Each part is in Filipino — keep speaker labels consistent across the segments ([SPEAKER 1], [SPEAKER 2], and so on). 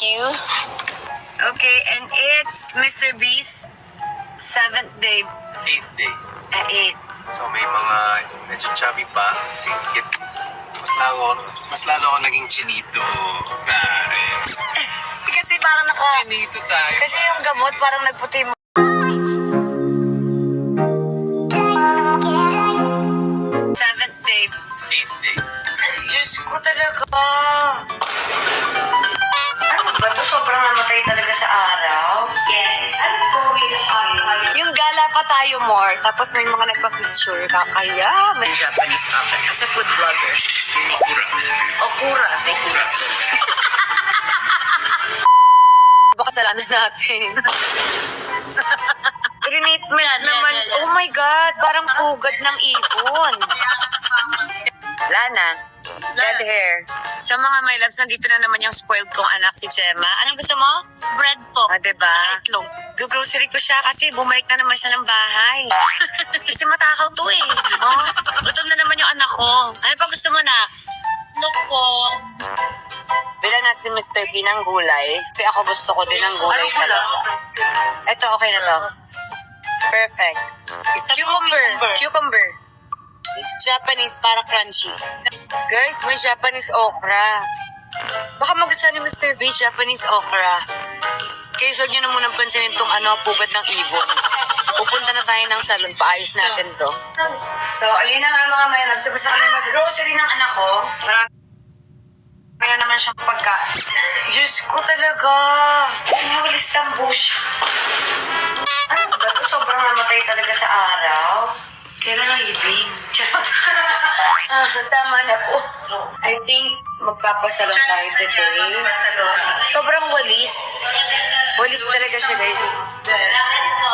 [SPEAKER 1] you. Okay, and it's Mr. B's 7th day.
[SPEAKER 2] 8th day.
[SPEAKER 1] 8.
[SPEAKER 2] So may mga medyo chubby pa, singkit. Mas lalo ako naging chinito, pare.
[SPEAKER 1] Kasi parang
[SPEAKER 2] Chinito tayo.
[SPEAKER 1] Kasi yung gamot parang nagputi mo. 7th day.
[SPEAKER 2] 8th day.
[SPEAKER 1] Diyos ko talaga. Ano ba ito? Sobrang namatay talaga sa araw.
[SPEAKER 3] Yes, as always,
[SPEAKER 1] Yung gala pa tayo more, tapos may mga nagpa-picture. Kakaya, may Japanese ako. As a food blogger.
[SPEAKER 2] Okura.
[SPEAKER 1] Okura.
[SPEAKER 2] Okura.
[SPEAKER 1] Baka kasalanan natin. Rinate mo yan naman. Oh my God, parang pugad ng ibon. Lana. Dead hair. Sa mga my loves, nandito na naman yung spoiled kong anak si Gemma. Anong gusto mo?
[SPEAKER 3] bread po.
[SPEAKER 1] Diba?
[SPEAKER 3] Itlog.
[SPEAKER 1] Go-grocery ko siya kasi bumalik na naman siya ng bahay. Kasi matakaw to eh. Oh, gutom na naman yung anak ko. Ano pa gusto mo na?
[SPEAKER 3] Itlog po.
[SPEAKER 1] Bilang natin si Mr. P ng gulay. Kasi ako gusto ko din ng gulay talaga. Ito, okay na to. Perfect. Cucumber. Japanese para crunchy. Guys, may Japanese okra. Baka magustuhan ni Mr. B, Japanese okra. Guys, huwag nyo na munang pansinin itong pugad ng ibon. Pupunta na tayo ng salon, paayos natin to. So, ayun na nga mga may loves. Tapos kami mag-grocery ng anak ko. Kaya naman siyang pagkain. Diyos ko talaga. Mawalis tambo siya. Ano ba ito? Sobrang namatay talaga sa araw. Kailan ang libing? Tama na po. I think magpapasalon tayo today. Sobrang walis. Walis talaga siya, guys.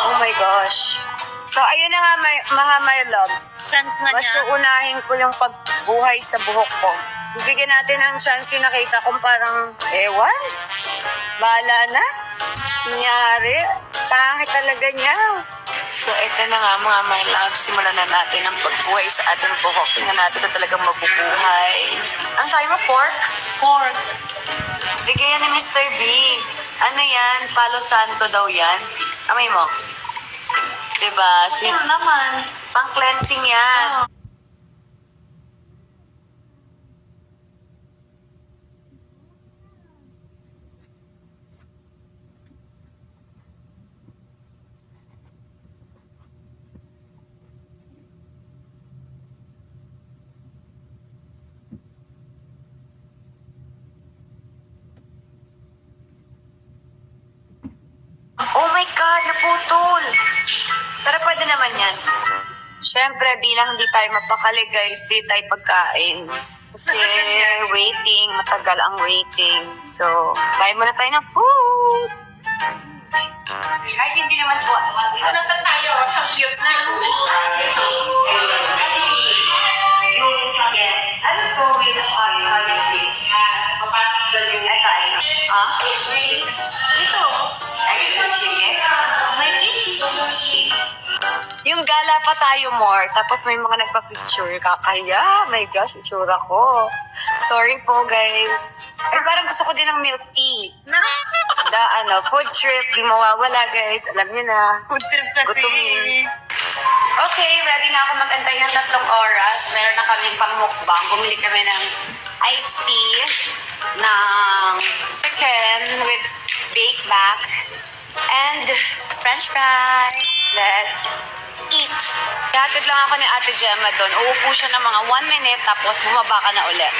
[SPEAKER 1] Oh my gosh. So, ayun na nga mga my loves.
[SPEAKER 3] Chance na
[SPEAKER 1] Mas
[SPEAKER 3] niya.
[SPEAKER 1] uunahin ko yung pagbuhay sa buhok ko. Bibigyan natin ng chance yung nakita kong parang, ewan, bahala na. Nangyari. Pangit talaga niya. So, eto na nga mga my love. Simulan na natin ang pagbuhay sa ating buhok. Tingnan natin na talagang mabubuhay. Ang sabi mo, pork?
[SPEAKER 3] Pork.
[SPEAKER 1] Bigyan ni Mr. B. Ano yan? Palo Santo daw yan. Amay mo. Diba?
[SPEAKER 3] Ano naman?
[SPEAKER 1] Pang-cleansing yan. Oh my God, naputol! Pero pwede naman yan. Siyempre, bilang di tayo mapakali guys, di tayo pagkain. Kasi waiting, matagal ang waiting. So, buy muna tayo ng food! Kahit hindi naman po.
[SPEAKER 3] Nasaan tayo? Sa cute na.
[SPEAKER 1] Yes. Ano po with honey cheese? Ito ay,
[SPEAKER 3] Ito.
[SPEAKER 1] extra chicken?
[SPEAKER 3] May cheese.
[SPEAKER 1] Yung gala pa tayo more, tapos may mga nagpa-picture. Kakaya, my gosh, itsura ko. Sorry po, guys. Ay, parang gusto ko din ng milk tea. Food trip, di mawawala, guys. Alam niyo na.
[SPEAKER 3] Food trip kasi.
[SPEAKER 1] Gutom. Okay, ready na ako mag-antay ng 3 oras. Meron na kami pang mukbang. Bumili kami ng iced tea, ng chicken with baked back, and french fries. Let's eat. Hatid lang ako ni Ate Gemma doon. Uupo siya ng mga 1 minute, tapos bumaba ka na ulit.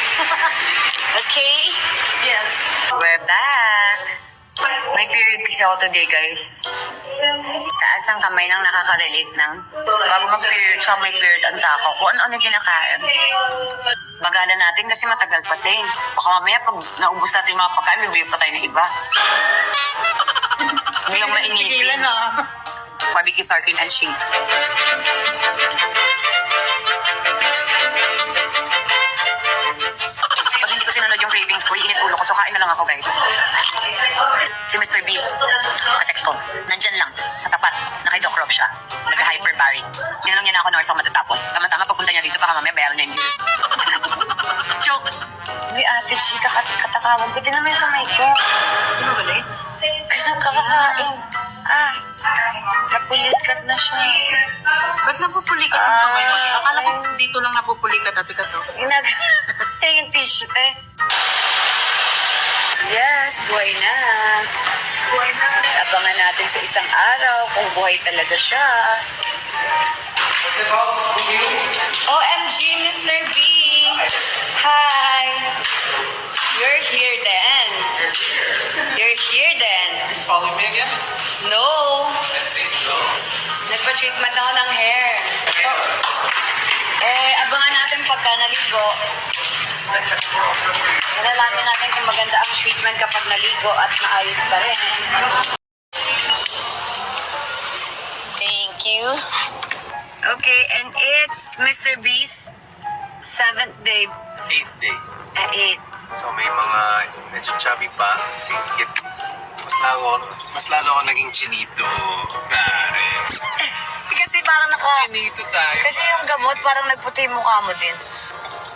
[SPEAKER 1] Okay?
[SPEAKER 3] Yes.
[SPEAKER 1] We're back. May period kasi ako today, guys. Taas ang kamay ng nakaka-relate ng bago mag-period siya, may period ang tako. Kung ano-ano yung kinakain. Bagalan natin kasi matagal pa din. Baka mamaya pag naubos natin yung mga pagkain, bibili pa tayo ng iba. Hindi lang mainipin.
[SPEAKER 3] Tigilan na.
[SPEAKER 1] Barbecue sardine and cheese. Pag hindi ko sinunod yung cravings ko, iinit ulo ko. So kain na lang ako, guys. Si Mr. B, katext ko, nandyan lang, sa tapat, naka-doc rob siya. Nag-hyperbaric. Tinanong niya na ako na oras ako matatapos. Tama-tama, pagpunta niya dito, baka mamaya bayaran niya yung deal. Joke. Uy, Ate G, katakawan ko. Di naman yung kamay ko.
[SPEAKER 3] Di ba balik?
[SPEAKER 1] Kakakain. Napulikat na siya.
[SPEAKER 3] Ba't napupulikat yung kamay mo? Akala ko
[SPEAKER 1] ay.
[SPEAKER 3] dito lang napupulikat, ate ka to.
[SPEAKER 1] Yung tissue, te. Yes, buhay na.
[SPEAKER 3] Buhay na.
[SPEAKER 1] Abangan natin sa isang araw kung buhay talaga siya. OMG, Mr. B! Hi! You're here then. You're here then.
[SPEAKER 2] Follow me again?
[SPEAKER 1] No!
[SPEAKER 2] I think so.
[SPEAKER 1] Nagpa-treatment ako ng hair. So, abangan natin pagka naligo. Malalaman natin kung maganda ang treatment kapag naligo at maayos pa rin. Thank you. Okay, and it's Mr. B's 7th day.
[SPEAKER 2] 8th day.
[SPEAKER 1] 8.
[SPEAKER 2] So may mga medyo chubby pa, singkit. Mas lalo ako naging chinito, pare.
[SPEAKER 1] Kasi parang
[SPEAKER 2] Chinito tayo.
[SPEAKER 1] Kasi yung gamot parang nagputi yung mukha mo din.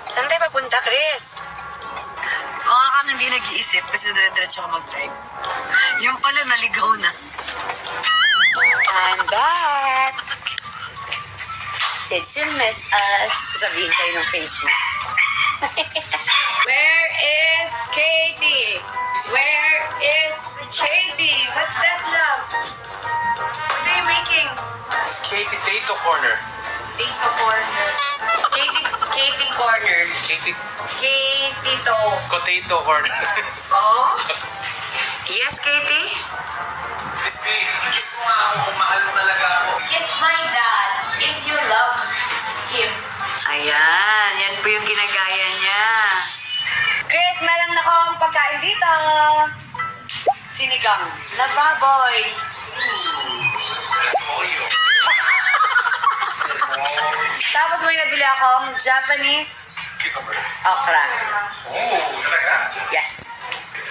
[SPEAKER 1] Saan tayo papunta, Chris? O nga kang hindi nag-iisip kasi dire-diretso ka mag-drive. Yung pala naligaw na. I'm back! Did you miss us? Sabihin sa'yo ng face mo. Where is Katie? Where is Katie? What's that, love? What are you making?
[SPEAKER 2] It's Katie Corner.
[SPEAKER 1] Tito Corner. Katie Corner.
[SPEAKER 2] Katie
[SPEAKER 1] Katie to.
[SPEAKER 2] Potato Corner.
[SPEAKER 1] Oh? Yes, Katie?
[SPEAKER 2] Missy, kiss mo nga ako. Mahal mo talaga ako.
[SPEAKER 1] Kiss my dad if you love him. Ayan, yan po yung ginagaya niya. Chris, meron na akong pagkain dito. Sinigang na baboy. Tapos may nabili akong Japanese okra.
[SPEAKER 2] Oh, talaga?
[SPEAKER 1] Yes.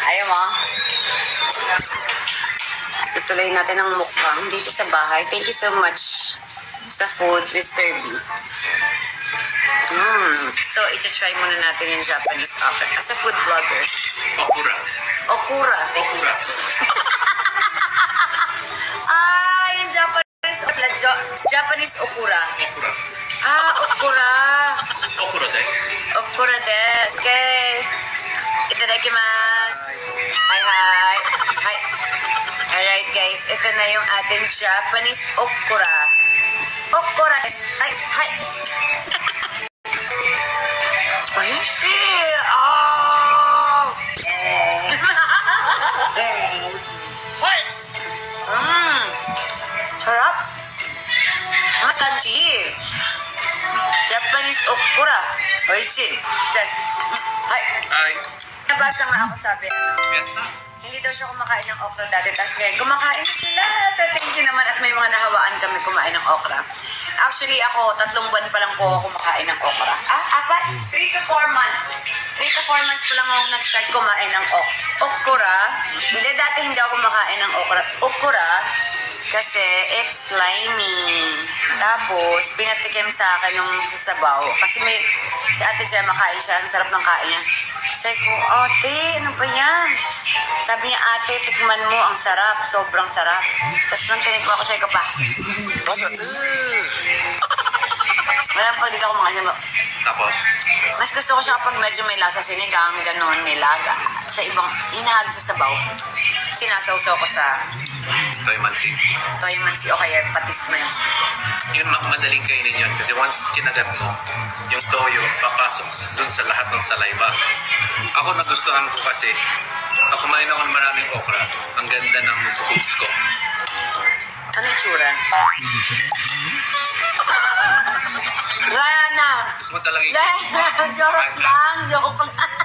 [SPEAKER 1] Ayaw mo? Ituloy natin ang mukbang dito sa bahay. Thank you so much sa food, Mr. B. So, iti-try muna natin yung Japanese okra. As a food blogger.
[SPEAKER 2] Okura.
[SPEAKER 1] Okura.
[SPEAKER 2] Okura.
[SPEAKER 1] Yung Japanese okra. Japanese okura.
[SPEAKER 2] Okura.
[SPEAKER 1] Okura.
[SPEAKER 2] Okura desu.
[SPEAKER 1] Okura desu. Okay. Itadakimasu. Hi. Alright guys, ito na yung ating Japanese okura. Okura desu. Hi. Ayan siya. Hoy! Sarap. Mas kanji. Japanese okura. Oishi. Yes. Hi.
[SPEAKER 2] Ay.
[SPEAKER 1] Nabasa nga ako sabi, hindi daw siya kumakain ng okra dati. Tapos ngayon, kumakain na sila. So, thank you naman. At may mga nahawaan kami kumain ng okra. Actually, ako, 3 buwan pa lang po ako kumakain ng okra. 3 to 4 months. 3 to 4 months pa lang ako nag-start kumain ng okra. Hindi, dati hindi ako kumakain ng okra. Kasi it's slimy. Tapos, pinatikim sa akin yung sasabaw. Kasi si Ate Gemma kain siya. Ang sarap ng kain niya. Sabi ko, ate, ano ba yan? Sabi niya, ate, tikman mo. Ang sarap. Sobrang sarap. Tapos nung tinikman ko, sabi ko pa, wala pa dito ako mga sabaw.
[SPEAKER 2] Tapos?
[SPEAKER 1] Mas gusto ko siya kapag medyo may lasa sinigang, ganun, nilaga. Sa ibang, hinahalo sa sabaw. Sinasawsaw ko sa
[SPEAKER 2] Toy mansi.
[SPEAKER 1] toyo mansi o kaya patis mansi.
[SPEAKER 2] Yun, madaling kainin yun. Kasi once kinagat mo, yung toyo, papasok dun sa lahat ng saliva. Ako nagustuhan ko kasi, kumain ako ng maraming okra. Ang ganda ng boobs ko.
[SPEAKER 1] Ano yung tsura? Wala na!
[SPEAKER 2] Gusto mo talaga yung...
[SPEAKER 1] Joke lang, joke lang.